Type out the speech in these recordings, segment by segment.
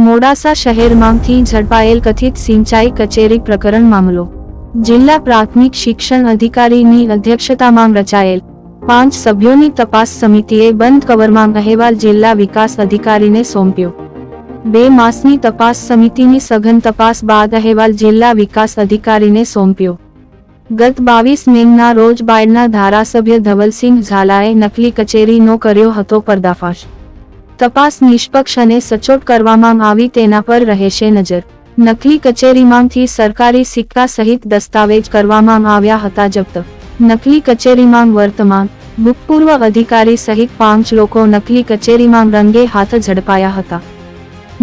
મોડાસા શહેરમાંથી ઝડપાયેલ કથિત સિંચાઈ કચેરી પ્રકરણ મામલો જિલ્લા પ્રાથમિક શિક્ષણ અધિકારીની અધ્યક્ષતામાં રચાયેલ 5 સભ્યોની તપાસ સમિતિએ બંધ કવરમાં અહેવાલ જિલ્લા વિકાસ અધિકારીને સોંપ્યો। 2 માસની તપાસ સમિતિની સઘન તપાસ બાદ અહેવાલ જિલ્લા વિકાસ અધિકારીને સોંપ્યો। ગત 22 મેના રોજ બાયડના ધારાસભ્ય ધવલસિંહ ઝાલાએ નકલી કચેરીનો કર્યો હતો પર્દાફાશ। તપાસ નિષ્પક્ષ અને સચોટ કરવામાં આવી તેના પર રહેશે નજર। નકલી કચેરીમાંથી સરકારી સિક્કા સહિત દસ્તાવેજ કરવામાં આવ્યા હતા જપ્ત। નકલી કચેરીમાં વર્તમાન ભૂતપૂર્વ અધિકારી સહિત 5 લોકો નકલી કચેરીમાં રંગે હાથ ઝડપાયા હતા।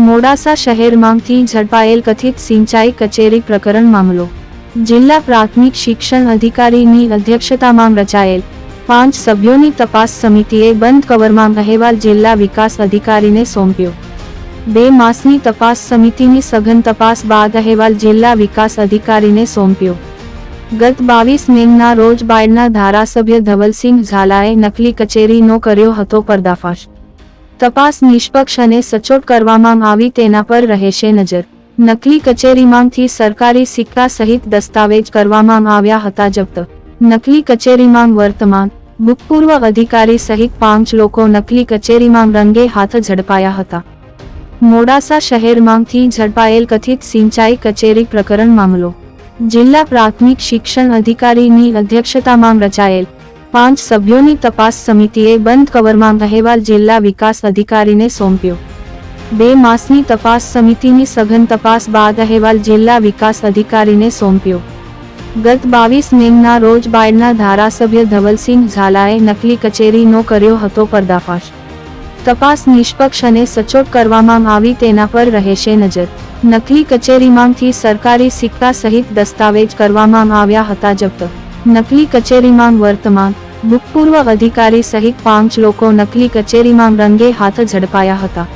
મોડાસા શહેરમાંથી ઝડપાયેલ કથિત સિંચાઈ કચેરી પ્રકરણ મામલો જિલ્લા પ્રાથમિક શિક્ષણ અધિકારીની અધ્યક્ષતામાં રચાયેલ 5 સભ્યોની તપાસ સમિતિએ બંધ કવરમાં અહેવાલ જિલ્લા વિકાસ અધિકારીને સોંપ્યો। 2 માસની તપાસ સમિતિની સઘન તપાસ બાદ અહેવાલ જિલ્લા વિકાસ અધિકારીને સોંપ્યો। ગત 22 મેના રોજ બાયડના ધારાસભ્ય ધવલસિંહ ઝાલાએ નકલી કચેરીનો કર્યો હતો પર્દાફાશ। તપાસ નિષ્પક્ષ અને સચોટ કરવામાં આવી તેના પર રહેશે નજર। નકલી કચેરીમાંથી સરકારી સિક્કા સહિત દસ્તાવેજ કરવામાં આવ્યા હતા જપ્ત। નકલી કચેરીમાં વર્તમાન ભૂતપૂર્વ અધિકારી સહિત 5 લોકો નકલી કચેરીમાં રંગે હાથ ઝડપાયા હતા। મોડાસા શહેરમાંથી ઝડપાયેલ કથિત સિંચાઈ કચેરી પ્રકરણ મામલો જિલ્લા પ્રાથમિક શિક્ષણ અધિકારીની અધ્યક્ષતામાં રચાયેલ 5 સભ્યોની તપાસ સમિતિએ બંધ કવરમાં અહેવાલ જિલ્લા વિકાસ અધિકારીને સોંપ્યો। 2 માસની તપાસ સમિતિની સઘન તપાસ બાદ અહેવાલ જિલ્લા વિકાસ અધિકારીને સોંપ્યો। ગત 22 મેના રોજ બાયડના ધારાસભ્ય ધવલસિંહ ઝાલાએ નકલી કચેરીનો કર્યો હતો પર્દાફાશ। તપાસ નિષ્પક્ષ અને સચોટ કરવામાં આવી તેના પર રહેશે નજર। નકલી કચેરીમાંથી સરકારી સિક્કા સહિત દસ્તાવેજ કરવામાં આવ્યા હતા જપ્ત। નકલી કચેરીમાં વર્તમાન ભૂતપૂર્વ અધિકારી સહિત 5 લોકો નકલી કચેરીમાં રંગે હાથ ઝડપાયા હતા।